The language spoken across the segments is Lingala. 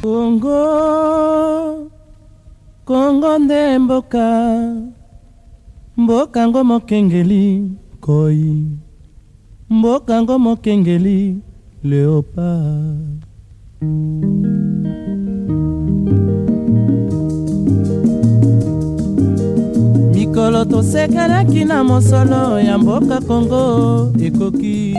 Congo, Congo nde mboka, mboka ngo mokengeli koi, mboka ngo mokengeli léopard. Mikolo tosekelaki na mosolo ya mboka Congo ekoki.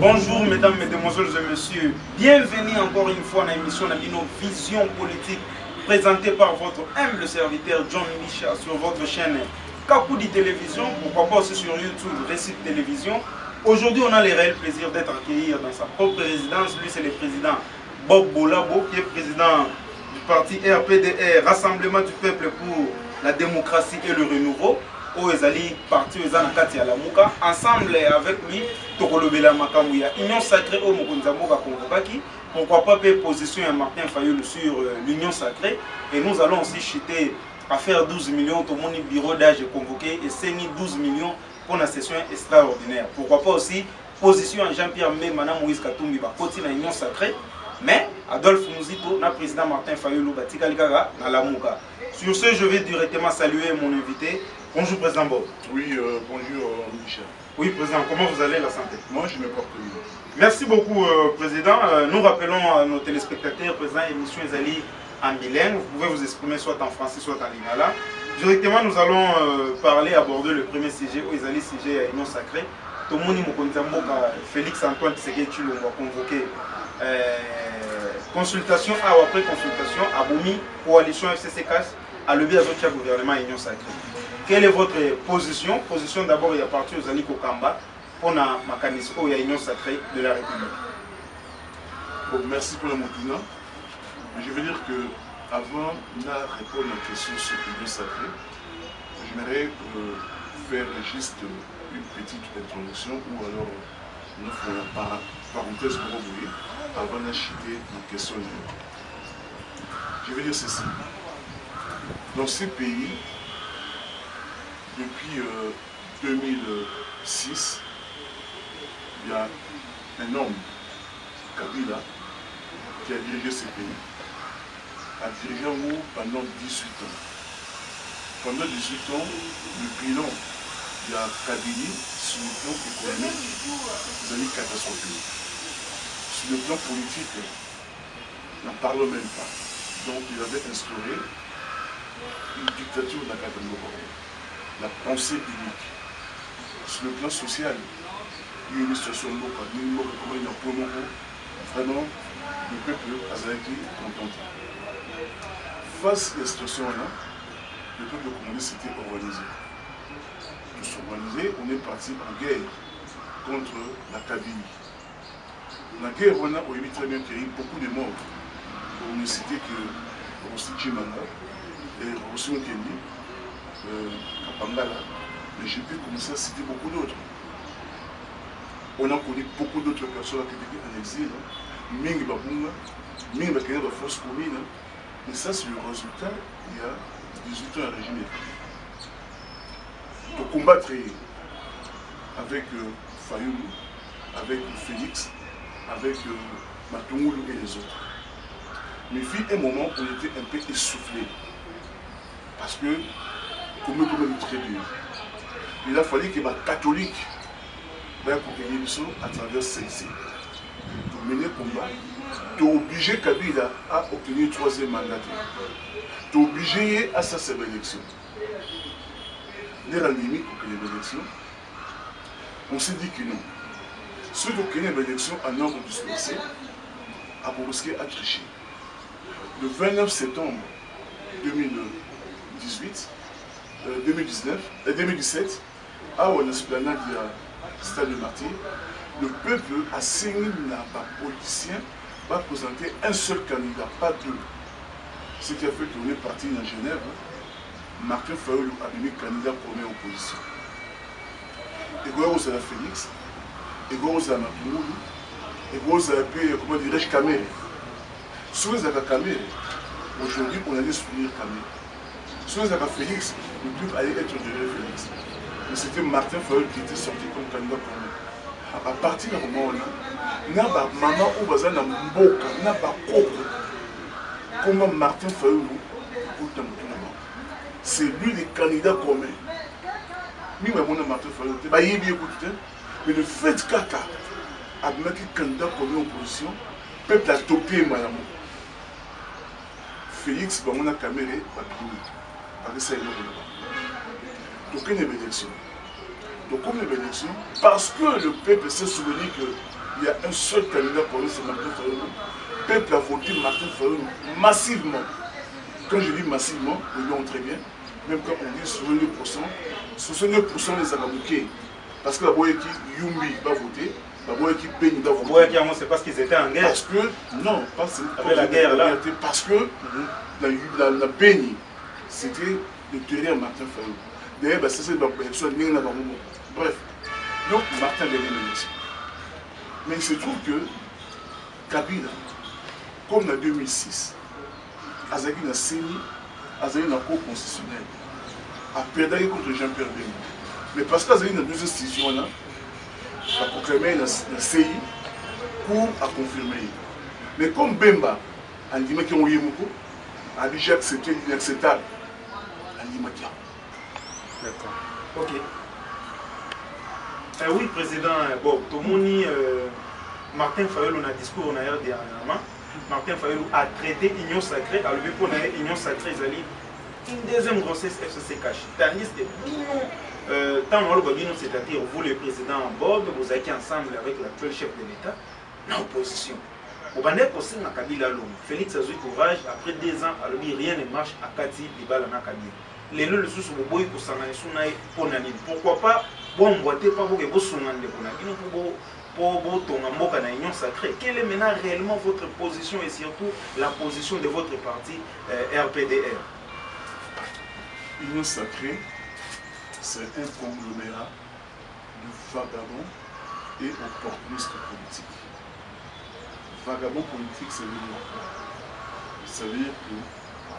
Bonjour mesdames, mesdemoiselles et messieurs, bienvenue encore une fois dans l'émission Nabino Vision Politique présentée par votre humble serviteur John Micha sur votre chaîne Kakoudi Télévision, pourquoi pas aussi sur YouTube Récit Télévision. Aujourd'hui on a le réel plaisir d'être accueilli dans sa propre résidence. Lui c'est le président Bob Bolabo qui est président du parti RPDR, Rassemblement du Peuple pour la Démocratie et le Renouveau. Oezali parti Ozanakati à la Mouka, ensemble avec lui, Tokolobela Makamouya, Union Sacrée au Mokonzamoka Konvokaki, pourquoi pas position à Martin Fayoul sur l'Union Sacrée, et nous allons aussi chuter à faire 12 millions, tout le monde bureau d'âge convoqué, et c'est 12 millions pour la session extraordinaire. Pourquoi pas aussi position à Jean-Pierre Mbé, Madame Moïse Katumbi, côté de l'Union Sacrée, mais Adolphe Mouzito, le président Martin Fayoul, Batika Likaga, dans la Mouka. Sur ce, je vais directement saluer mon invité. Bonjour Président Bob. Oui, bonjour Michel. Oui Président, comment vous allez la santé? Moi je me porte bien. Merci beaucoup Président. Nous rappelons à nos téléspectateurs, Président, émission Ezali en bilingue. Vous pouvez vous exprimer soit en français, soit en lingala. Directement, nous allons parler, aborder le premier sujet, Ezali sujet à Union Sacrée. Tomoni Mokonzamboka, Félix Antoine Tshisekedi, on va convoquer consultation, après consultation, à Boumi, coalition FCC-CAS, à lever à votre gouvernement Union Sacrée. Quelle est votre position? Position d'abord, il y a parti aux Aliko Kamba pour la mécanisme où il y a Union Sacrée de la République. Bon, merci pour le mot. Je veux dire que avant de répondre à la question sur l'Union Sacrée, j'aimerais faire juste une petite introduction ou alors nous ferons la parenthèse pour vous avant d'acheter la question. Je veux dire ceci. Dans ces pays, depuis 2006, il y a un homme, Kabila, qui a dirigé ce pays. A dirigé en haut pendant 18 ans. Pendant 18 ans, le bilan de Kabila sur le plan économique, vous avez catastrophique. Sur le plan politique, il n'en parle même pas. Donc il avait instauré une dictature de la Katangoko. La pensée unique. Sur le plan social, il y a une situation locale, vraiment, le peuple a été content. Face à cette situation-là, le peuple congolais s'était organisé. Pour s'organiser, on est parti en guerre contre la Kabylie. La guerre, on a eu très bien qu'il y a eu beaucoup de morts. On ne citait que Rossi Chimanga et Rossi Okendi. Kapangala, mais j'ai pu commencer à citer beaucoup d'autres. On a connu beaucoup d'autres personnes qui étaient en exil. Ming Babunga, Ming Bakaya de force commune. Mais ça, c'est le résultat il y a 18 ans à régime. Pour combattre avec Fayoulou, avec Félix, avec Matungulu et les autres. Mais il y a un moment où on était un peu essoufflé. Parce que comme très dur. Il a fallu que les catholiques à travers celle-ci. Pour mener le combat, tu es obligé Kabila à obtenir le troisième mandat. Tu es obligé à sa élection. Les limite pour qu'il y ait une élection, on s'est dit que non. Ceux qui ont une élection en ordre dispersé, à risquer à tricher. Le 29 septembre 2017, à l'esplanade du Stade de Martyr, le peuple a signé un politicien va présenter un seul candidat, pas deux. Ce qui a fait qu'on est parti dans Genève, Martin Fayoulou a mis candidat premier opposition. Et quoi vous avez Félix, et quoi vous avez Matungulu, et quoi vous avez, comment dirais-je, Kamere. Sur les Kamere, aujourd'hui on allait soutenir Kamere. Sur les Félix, le peuple allait être derrière Félix. Mais c'était Martin Fayoulou qui était sorti comme candidat premier. À partir de ce moment-là, il y a des mamans qui ont des mboka, il y a des couples. comment Martin Fayulu, c'est lui le candidat commun. Mais Martin Fayulu, mais le fait qu'Aka a mis un candidat commun en opposition, le peuple a topé Madame. Félix, on a caméra, parce que ça est là. Donc, il y a une élection. Donc, comme une élection, parce que le peuple s'est souvenu qu'il y a un seul candidat pour lui, c'est Martin Fayulu. Le peuple a voté Martin Fayulu massivement. Quand je dis massivement, nous voyons très bien, même quand on dit 69% les Arabouquets. Parce que la boye qui Yumbi va voter, la boye qui Beni va voter. C'est parce qu'ils étaient en guerre. Parce que, non, pas avec la guerre là. Parce que la Beni, c'était le terrain Martin Fayulu. D'ailleurs, c'est l'élection de Nina Bamoumou. Bref, donc Martin gagne l'élection. Mais il se trouve que Kabila, comme en 2006, Azaki na Séni, Azaki na cour constitutionnelle, a perdu contre Jean-Pierre Bemba. Mais parce qu'Azaki na deux institutions, là, a proclamé la CI pour confirmer. Mais comme Bemba, a dit qu'il y a a déjà accepté l'inacceptable. A dit qu'il y a. D'accord. Ok. Oui, Président, bon, tout le monde, Martin Fayulu, on a discours, on a eu dernièrement. Martin Fayulu a traité l'union sacrée, a levé pour l'union sacrée, une deuxième grossesse FCC cachée. Tandis que, c'est-à-dire vous, le président en bord, vous êtes ensemble avec l'actuel chef de l'État, en opposition. Au Bandé, aussi, on a Kabila Lom. Félix a eu courage, après 2 ans, alors rien ne marche à Kati, Bibala, na Kabila. Les le sous le boy pour s'en aller pour Nani. Pourquoi pas, bon, boiter pas pour que vous soyez pour ton amour à l'union sacrée. Quelle est maintenant réellement votre position et surtout la position de votre parti RPDR? L'union sacrée, c'est un conglomérat de vagabonds et opportunistes politiques. Vagabond politique, ça veut dire quoi? Ça veut dire que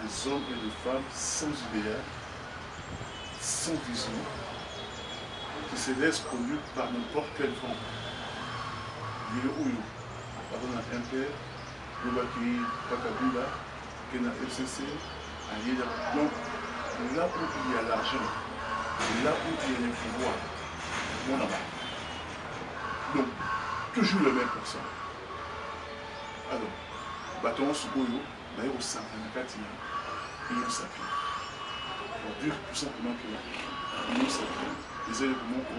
des hommes et des femmes sans idéal, sans vision, qui se laissent conduire par n'importe quel vent. Il y a eu, pardon, un père, le Baki, Pakabila, qui est dans FCC, donc là où il y a l'argent, là où il y a le pouvoir, on en a. Donc, toujours le même personne. Alors, bâton Sugoyo, d'ailleurs au centre de l'union sacrée. Pour dire tout simplement que l'union sacrée, les éléments que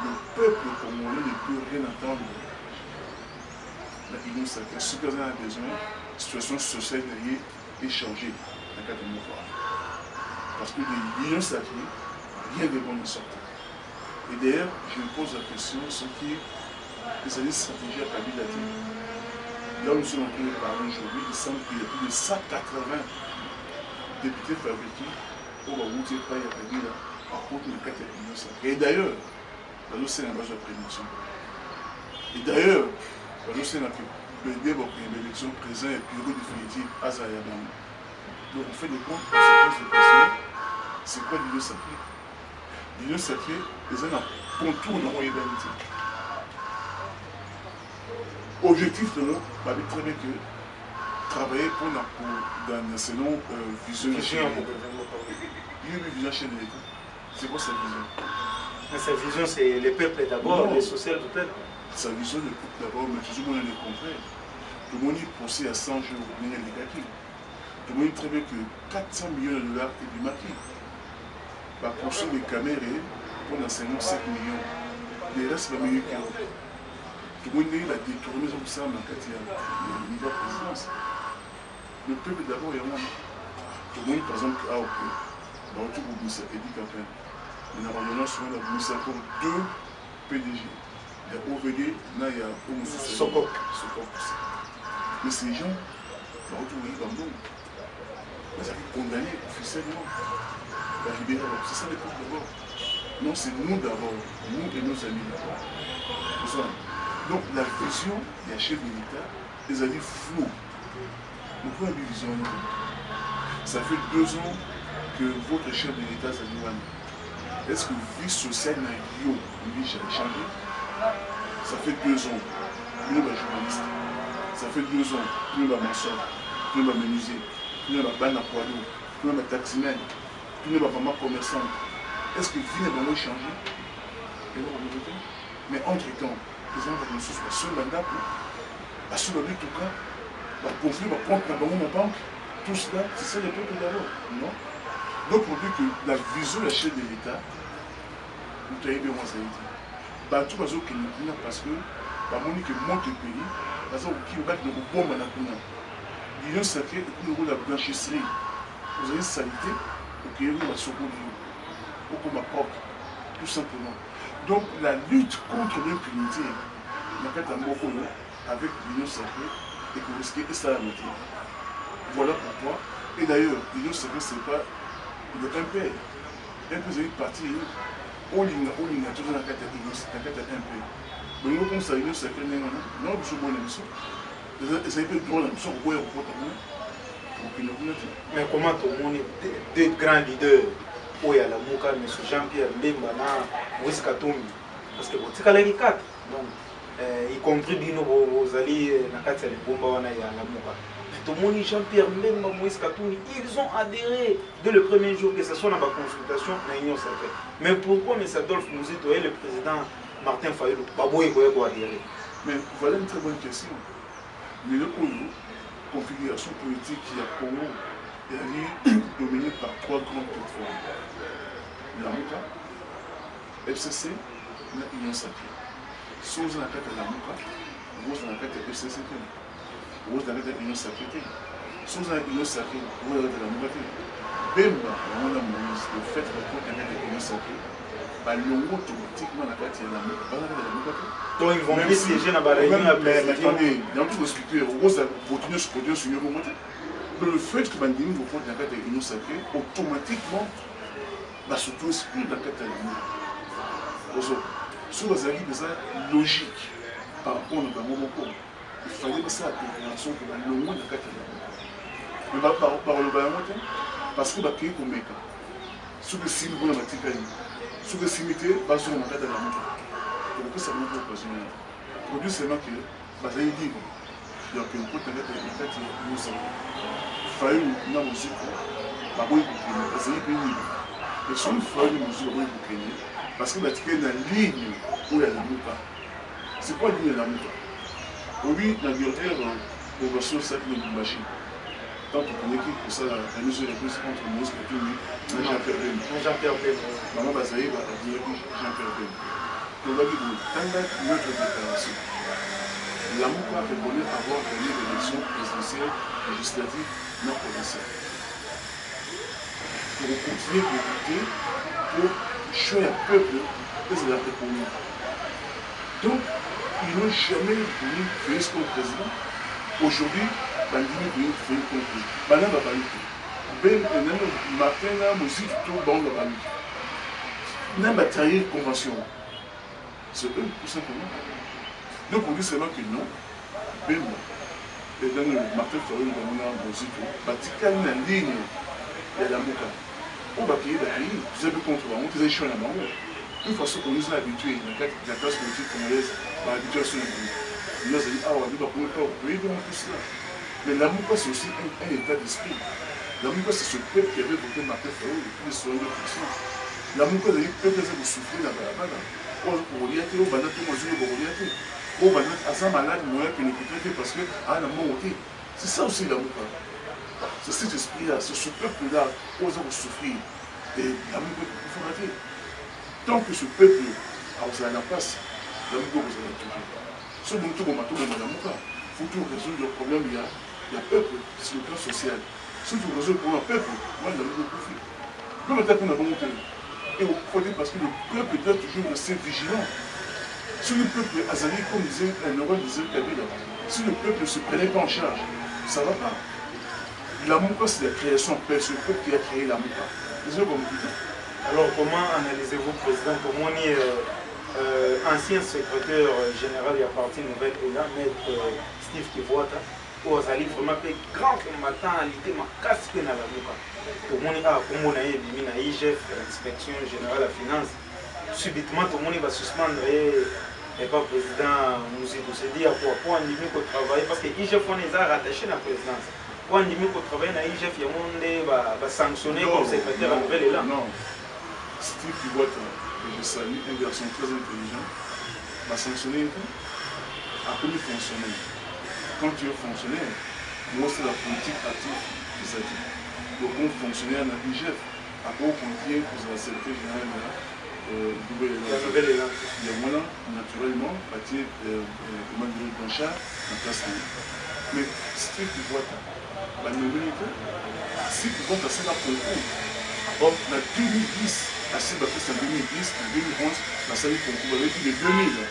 le peuple congolais ne peut rien entendre de l'union sacrée. Ce que vous avez besoin, la situation sociale derrière est changée dans le cadre de nos voix. Parce que de l'union sacrée, rien de bon ne sort. Et d'ailleurs, je me pose la question, ce qui est les stratégies à Kabila dit. Là où nous sommes en train de parler aujourd'hui, il semble qu'il y a plus de 180 députés fabriqués au Baouti Paya Kabila à cause de 4 millions. Et d'ailleurs, c'est la base de prédiction. Et d'ailleurs, c'est la l'élection présente et bureau définitif à Zayabam. Donc on fait des comptes, on se pose des questions. C'est quoi l'union sacrée? L'union sacrée, les uns contournent dans l'humanité. Objectif de nous, bah, très bien que travailler pour dans selon vision de l'État. Il y a une vision chez l'État. C'est quoi sa vision? Sa vision, c'est le peuple d'abord, le social du peuple. Sa vision, le peuple d'abord, mais tout le monde le comprend. Tout le monde y pensait à 100 jours au milieu des maquis. Tout le monde dit très bien que 400 millions de dollars est du maquis. Bah, pour ceux des caméras, pour seulement 5 millions. Les restes, c'est mieux que l'autre. Tout le monde a détourné comme ça dans le niveau de présidence. Le peuple d'abord est là. Tout le monde, par exemple, a ok. Dans le tout groupe, ça dit qu'en fait, nous avons souvent la comme 2 PDG. Il y a OVD, là il y a Sokok. Mais ces gens, dans le tout groupe, ils ont condamné officiellement. La libérer, c'est ça le peuple d'abord. Non, c'est nous d'abord, nous et nos amis d'abord. Donc la vision des chefs de l'État, les avis flous. Nous pouvons avoir une vision. Ça fait 2 ans que votre chef de l'État s'est dit, est-ce que vie sociale n'a jamais changé? Ça fait 2 ans, nous sommes journalistes. Ça fait 2 ans, nous sommes maçons. tous les menuisiers, tous les bannes à poids lourd, tous les taximens, tous les mamans commerçants. Est-ce que vie n'a pas changé? Mais entre-temps, les gens vont nous souffrir sur le mandat, sur le but tout cas, le conflit va prendre la banque, tout cela, c'est ça le peuple d'abord, non? Donc on dit que la vision de la chef de l'État, vous avez bien moi ça a été. Tout le monde qui nous dit parce que Monique monte le pays, parce qu'il va être de bon manakuna. L'union sacrée, et puis la blanchisserie. Vous avez salité, ok, vous avez seconde, au combat propre, tout simplement. Donc la lutte contre l'impunité, avec l'union sacrée, et que vous risquez, et ça a arrêté. Voilà pourquoi. Et d'ailleurs, l'union sacrée, ce n'est pas le MP. MP, vous avez parti, on ligne, tout dans la carte MP. Mais nous, comme ça, l'union sacrée, non, vous savez, bonne émission. Vous avez droit à l'émission, vous voyez, mais comment tout le monde, deux grands leaders, où il y a la Mouka, M. Jean-Pierre Mbemba, Moïse Katumbi, parce que vous avez les quatre. Y compris aux alliés, la carte, c'est Bomba, il y a la Mouka. Tout le monde, Jean-Pierre Mbemba, Moïse Katumbi, ils ont adhéré dès le premier jour que ce soit dans la consultation de l'Union sacrée. Mais pourquoi M. Adolphe Mouzito et le président Martin Fayulu, Baboué, vous adhérer? Mais voilà une très bonne question. Mais le configuration politique qui a Congo est dominée par trois grandes plateformes. La Mouka, FCC et l'Union sacrée. Si vous avez la carte de la Mouka, vous avez la carte de FCC. Vous avez la carte de l'Union sacrée. Si vous avez l'Union sacrée, vous avez la carte de la Mouka. Bemba, le fait de prendre la carte de l'Union sacrée, l'ongo automatiquement la carte de la Mouka. Donc ils vont même siéger dans la réunion. Mais attendez, dans tout expliquer, vous avez continué ce produit sur le moment. Le fait que Bandini vous prenne la carte de l'Union sacrée, automatiquement, va surtout exclure la carte de la Mouka. Si vous avez des logique par rapport à mon corps, il fallait que ça ait une compréhension que le monde de la carte de la Mouka. Mais par le bas, parce que vous avez comme mec. Si vous avez une bonne matière, si vous avez une bonne matière, vous avez une bonne donc ça nous fait occasionner. Produit seulement que vous avez dit, il y a une côte de la tête de nous sommes. Il fallait une musique, la bonne bouclier, parce qu'il y a une ligne. Et si vous faites une musique, la bonne bouclier, parce que vous avez une ligne où il y a la Mouka. C'est quoi la ligne de la Mouka? Oui, la directeur de la société de la machine. Tant qu'on connaît que ça, la mesure est plus contre Moïse Katumbi, Jean-Pierre Bemba. Jean-Pierre Bemba. Maman Bazaï va dire Jean-Pierre Bemba. Donc, notre déclaration. La Mouka a reconnu avoir gagné l'élection présidentielle législative non provinciale. Pour continuer de lutter pour choisir un peuple et c'est la République. Donc, ils n'ont jamais voulu faire ce comme président. Aujourd'hui, Bandini veut faire comme président. Bandini va parler tout. Martin a musique tout bon de Bandini. Il n'a pas trahi la convention. C'est eux, tout simplement. Donc on dit seulement que non, Bemba, et dans le Martin Fayulu, dans le musique, Vatican a une ligne, il y a la Mouka. On va payer la ligne, vous avez contre moi, vous avez chaud à la main. Une fois qu'on nous a habitués, la classe politique congolaise va habituer à ce niveau. Nous avons dit, ah, on va pouvoir pas payer devant tout cela. Mais la Mouka, c'est aussi un état d'esprit. La Mouka, c'est ce peuple qui avait voté Martin Fayulu depuis les 62%. La Mouka, c'est le peuple qui a souffert là-bas. Parce que c'est ça aussi la Mouka. C'est cet esprit-là, c'est ce peuple-là qui ose souffrir. Et la Mouka il faut rater. Tant que ce peuple a la place, la Mouka vous allez toujours. Ce Mouka vous m'attendez dans la Mouka. Il faut toujours résoudre le problème, il y a peuple, c'est le plan social. Si vous résolvez pour un peuple, moi la Mouka profite. Comme le temps qu'on a monté. Et il faut dire parce que le peuple doit toujours rester vigilant. Si le peuple azali, comme disait Laurent disait Kabila, si le peuple ne se prenait pas en charge, ça ne va pas. La Mouka, c'est la création, c'est le peuple qui a créé la Mouka. Alors, comment analysez-vous, Président Pomoni, ancien secrétaire général et à partir nouvelle ELA, Maître Steve Kivuata, où azali vraiment fait grand combattant à l'idée, ma casse dans la Mouka. Pomoni a comme on a eu na IGF, l'inspection générale de la finance, subitement tout le monde va suspendre et pas président Mouzito. C'est dit à quoi on dit que travailler parce que IGF on est rattaché à la présidence. Quand on travaille dans l'IGF, il y a un monde va sanctionner comme secrétaire à nouvelle élan. Non. Steve Pivote, que je salue, un garçon très intelligent, va sanctionner à premier fonctionnaire. Quand tu es fonctionnaire, moi c'est la politique active qui s'est dit. Donc un fonctionnaire dans l'IGF, à quoi on contient pour la secrétaire générale la nouvelle élan. Il y a moi naturellement, partir comment dire, Blanchard en place. Mais Steve Pivote, la nouvelle si tu comptes assez la concours, en 2010, assez la en 2010, en 2011, la salle concours avait dit de 2000.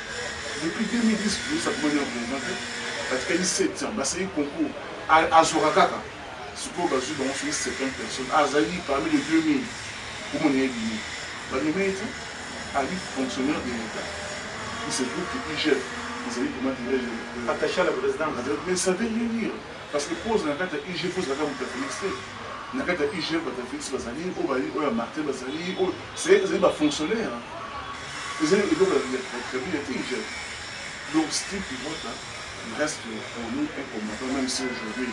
Depuis 2010, ça commence à présenter. Parce qu'il y a 7 ans, c'est un concours à Zorakaka. Ce qu'on va jouer dans 50 personnes. À Zali, parmi les 2000, pour mon avis, la nouvelle a dit fonctionnaire de l'État. Il se trouve que l'IGF, vous avez comment dire, attaché à la présidence. Mais ça veut rien dire. Parce que pose la carte IGF, pose la carte de Félix. La carte IGF, Félix Bazali, Martin Bazali, c'est des fonctionnaires. Ils ont été IGF. Donc, Steve Pivote, il reste pour nous un combattant, même si aujourd'hui,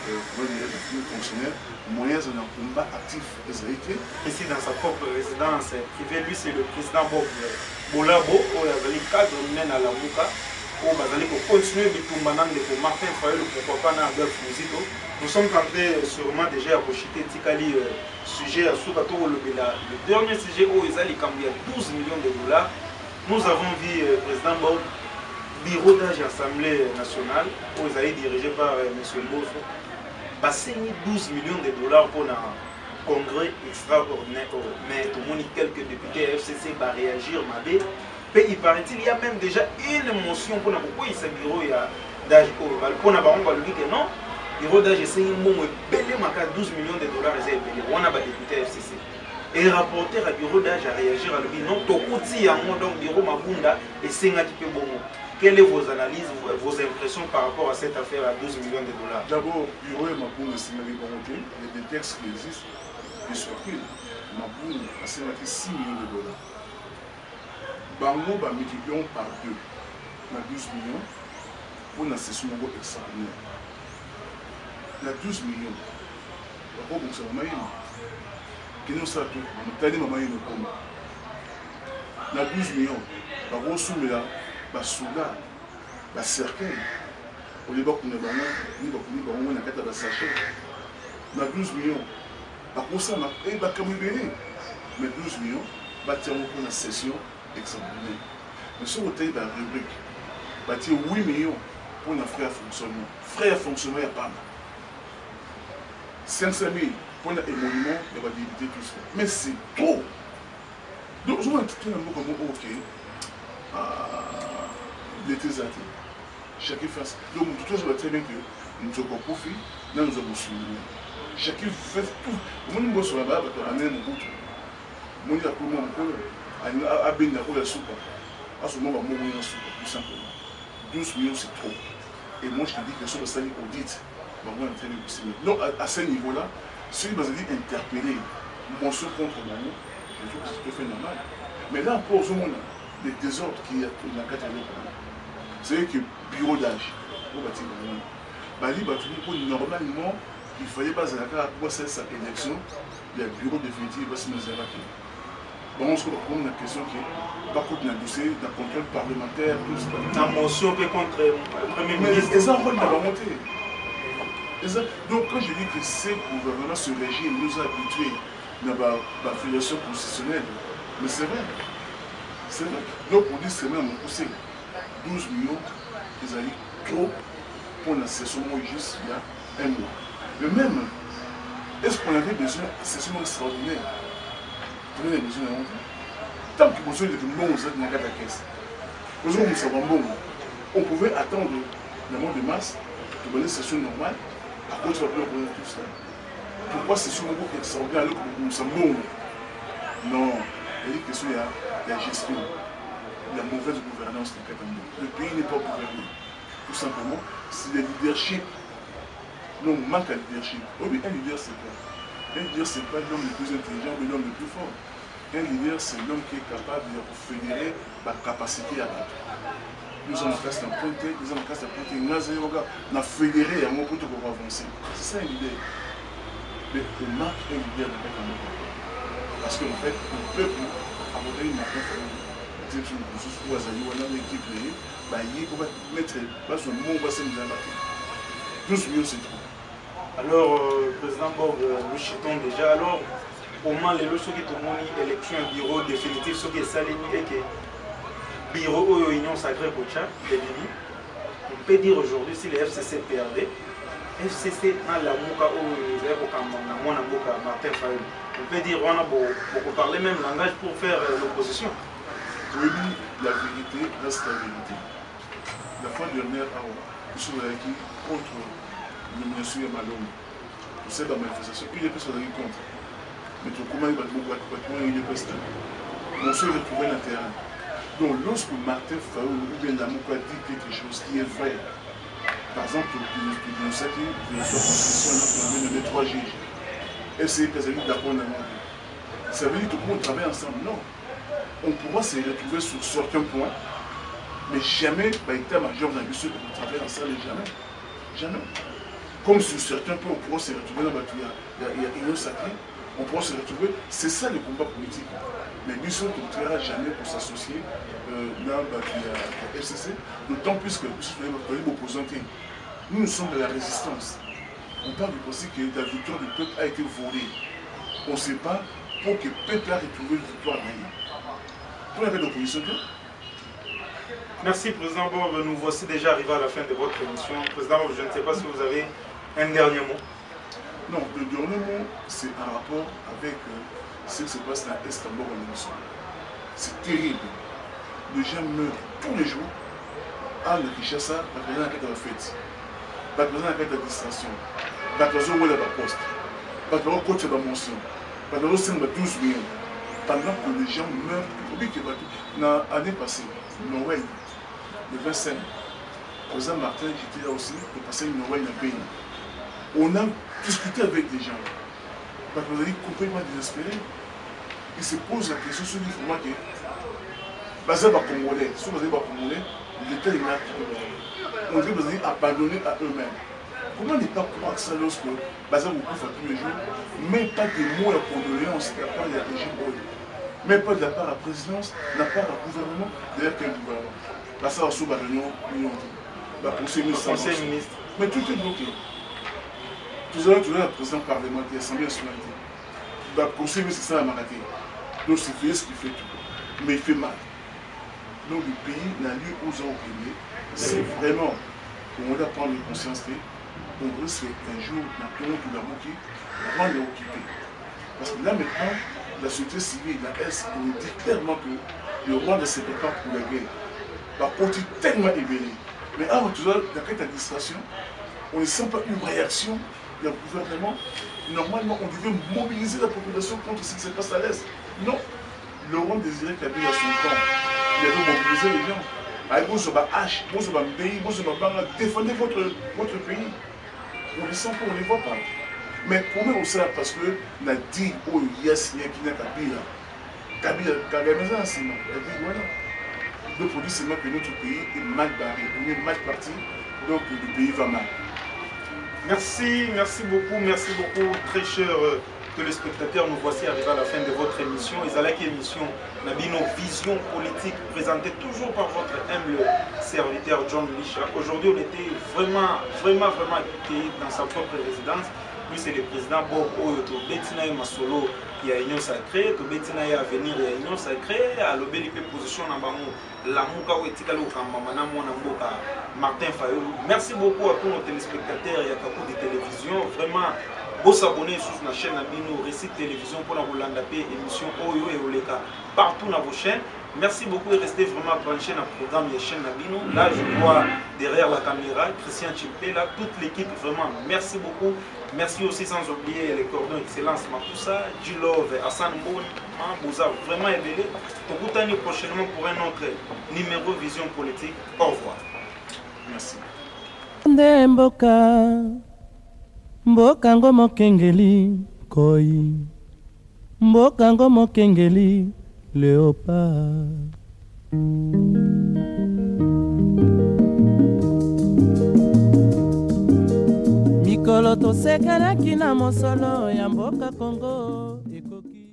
les fonctionnaires, moyens d'un combat actif des Haïtiens. Ici, dans sa propre résidence privée, lui, c'est le président Bob Bolabo, où il y avait les cadres mènent à la Mouka. Pour continuer de Martin Fayol, pourquoi pas dans Golf Musito. Nous sommes tentés sûrement déjà à Bochité Tikali sujet à Soukato le dernier sujet où ils allaient cambier 12 millions de dollars. Nous avons vu le président Bob, bureau d'âge Assemblée nationale, où ils allaient dirigé par M. Bosso, signé 12 millions de dollars pour un congrès extraordinaire. Mais tout le monde, quelques députés FCC va réagir, il paraît-il, il y a même déjà une motion pour pourquoi il s'est bureau d'âge pour dire que non, bureau d'âge c'est un mot belé 12 millions de dollars on a des députés FCC. Et le rapporteur à bureau d'âge a réagi à lui non, Tokoti a donc bureau Mabunda et c'est un petit peu bon. Quelles sont vos analyses, vos impressions par rapport à cette affaire à 12 millions de dollars? D'abord, bureau et Mabunda, c'est une volonté, il y a des textes qui existent, qui sont pris. Mabunda a 6 millions de dollars. Bango va multiplier par 2, na 12 millions, pour la session extraordinaire. La 12 millions, on va commencer à mailler. Qui nous sert tout, on a dit maman il comme. La 12 millions, on va soumettre là, on soldat, on cercueil. Au début, on a fait un sachet. La 12 millions, on va ça, on va comme mais 12 millions, on va tirer pour la session. Extraordinaire. Mais si vous avez la rubrique, bâtir 8 millions pour un frère fonctionnement. Frère fonctionnement, il n'y a pas. 500 000 pour un émonument, il va débiter tout ça. Mais c'est trop. Donc, je vois un petit peu comme OK. L'été zaté. Chacun fait ça. Donc, tout je vois très bien que nous avons profit, là nous avons suivi. Chacun fait tout. Moi, nous sommes sur la barre, on a un autre. Moi, il y a pour moi à Bénin, à Souka. À ce moment, on va mourir en Souka, tout simplement. 12 millions, c'est trop. Et moi, je te dis que sur le salaire audit, on va entrer possible. Donc, à ce niveau-là, si vous avez interpellé, mention contre moi, je trouve que c'est tout à fait normal. Mais là, encore, au monde, les désordres qu'il y a dans la catégorie, c'est que bureau d'âge, on va dire, normalement, il fallait pas pour cette élection, il y a le bureau définitif, il va se mettre à la bon, on se répond à la question qui est pas contre un dossier, d'un contrôle parlementaire, tout ça. La motion peut contre le Premier ministre. Et ça, on va la remonter. Donc, quand je dis que ce gouvernement, ce régime, nous a habitués dans la filiation constitutionnelle, mais c'est vrai. C'est vrai. Donc, on dit que c'est même poussé 12 millions, ils allaient trop pour la session juste il y a un mois. Mais même, est-ce qu'on avait besoin de session extraordinaire? Tant que vous avez bon, vous êtes dans la caisse. On pouvait attendre le mois de mars pour une session normale à cause de la tout ça. Pourquoi session extraordinaire alors que nous sommes bons? Non, il y a une question de la gestion, de la mauvaise gouvernance du Cameroun. Le pays n'est pas gouverné. Tout simplement, c'est le leadership. Non, on manque de leadership. Oui, mais un leader, c'est quoi? Un leader, ce n'est pas l'homme le plus intelligent, mais l'homme le plus fort. Un leader, c'est l'homme qui est capable de fédérer la capacité à battre. nous avons la classe d'apprenti, nous avons la classe d'apprenti, nous avons fédéré à mon côté pour avancer. C'est ça l'idée. Mais on marque un leader de la parce qu'en fait, le peuple a montré une marque de l'équipe, il faut mettre son mot, on va se mettre. 12 millions, c'est trop. Alors, président Bob, nous chitons déjà. Alors, comment les lois qui ont élection bureau définitif, ce qui est salé, et que bureau ou union sacrée pour Tchad, on peut dire aujourd'hui si les FCC PRD, FCC a la mouka ou Martin Fayou. On peut dire on a beaucoup parlé même langage pour faire l'opposition. Oui, la vérité reste la vérité. La fois dernière, nous sommes qui contre le ministre Malone. Vous savez, dans la manifestation, il est plus sur la contre. Mais comment il va il est plus là. On se retrouve dans le terrain. Donc, lorsque Martin Fayou ou bien Namouka dit quelque chose qui est vrai, par exemple, nous savons que la constitution a 3 juges. Et c'est que c'est d'accord dans le monde. Ça veut dire que tout le monde travaille ensemble. Non. On pourra se retrouver sur certains points, mais jamais, l'état-major dans le but, on travaille ensemble, jamais. Jamais. Comme sur certains points, on pourra se retrouver dans il y a une sacrée, on pourra se retrouver. C'est ça le combat politique. Mais nous sommes ne travaillera jamais pour s'associer dans la FCC, d'autant plus que nous sommes opposants. Nous sommes de la résistance. On parle du principe que la victoire du peuple a été volée. On ne sait pas pour que le peuple a retrouvé la victoire. Pour la d'opposition. Merci, Président Bob. Nous voici déjà arrivés à la fin de votre émission. Président Bob, je ne sais pas si vous avez un dernier mot. Non, le dernier mot, c'est en rapport avec ce qui se passe dans Istanbul en émission. C'est terrible. Les gens meurent tous les jours. À la Kinshasa, la présence de la fête. La présence de la distraction. La présence de la poste. La présence de la mention. La présence de 12 millions. Pendant que les gens meurent, l'année passée, Noël, le 25, le président Martin, j'étais là aussi pour passer une Noël dans le pays. On a discuté avec les gens. Parce qu'on a dit complètement désespéré. Ils se posent la question sur le format que basé sur les Congolais, sur les Congolais, l'État est là. On dit abandonner à eux-mêmes. Comment ne pas croire ça lorsque basé sur tous les jours, même pas des mots de condoléances de la part du régime, même pas de la part de la présidence, de la part du gouvernement, d'ailleurs quel gouvernement. Là, ça va sous la réunion, le conseil ministre. Mais tout est bloqué. Tout à l'heure, le président parlementaire, l'Assemblée nationale, le conseil ministre, c'est ça la marathon. Donc c'est ce qui fait tout. Mais il fait mal. Donc le pays n'a lieu aux gens opprimés. C'est vraiment, on doit prendre conscience que on risque un jour, dans tout le monde de la moquée, on va l'occuper. Parce que là maintenant, la société civile, la S, on nous dit clairement que le roi ne se prépare pour la guerre. Par contre, il est tellement éveillé. Mais avant tout ça, dans cette administration, on ne sent pas une réaction du gouvernement. Normalement, on devait mobiliser la population contre ce qui se passe à l'Est. Non. Le roi désirait qu'il y avait à son temps. Il avait mobilisé les gens. Avec vous, sur H, vous, sur pays, vous, sur défendez votre pays. On ne les sent pas, on ne les voit pas. Mais comment on sait parce que on a dit, oh, il y a signé qui n'a Kabila. Kabila, Kabila, c'est non. Il a dit, voilà. Donc, on dit seulement que notre pays est mal barré, on est mal parti, donc le pays va mal. Merci beaucoup, très chers téléspectateurs. Nous voici arrivés à la fin de votre émission. Ezalaki émission Nabino Vision Politique, présentée toujours par votre humble serviteur John Lisha. Aujourd'hui, on était vraiment accueillis dans sa propre résidence. Lui, c'est le président Bob Oyoto, Betina Masolo, qui a Union Sacrée, que Betina est à venir et Union Sacrée, à l'obéli position dans la Mouka ou Etikalo Kambamana, Mboka, Martin Fayou. Merci beaucoup à tous nos téléspectateurs et à Kakou de télévision. Vraiment, vous s'abonner sur la chaîne Nabino Récit Télévision pour la Rolanda P, émission Oyo et Oleka, partout dans vos chaînes. Merci beaucoup et restez vraiment branchés dans le programme des chaînes Nabino. Là, je vois derrière la caméra Christian Chimpé, là, toute l'équipe, vraiment, merci beaucoup. Merci aussi sans oublier les cordons Excellence Matoussa, Djilov, Hassan Moun, vous avez vraiment aidé. On vous retrouve prochainement pour un autre numéro Vision Politique. Au revoir. Merci. Mboka ngo mokengeli koi, mboka ngo mokengeli léopard. solo tosekanaki na mosolo ya mboka Kongo ekoki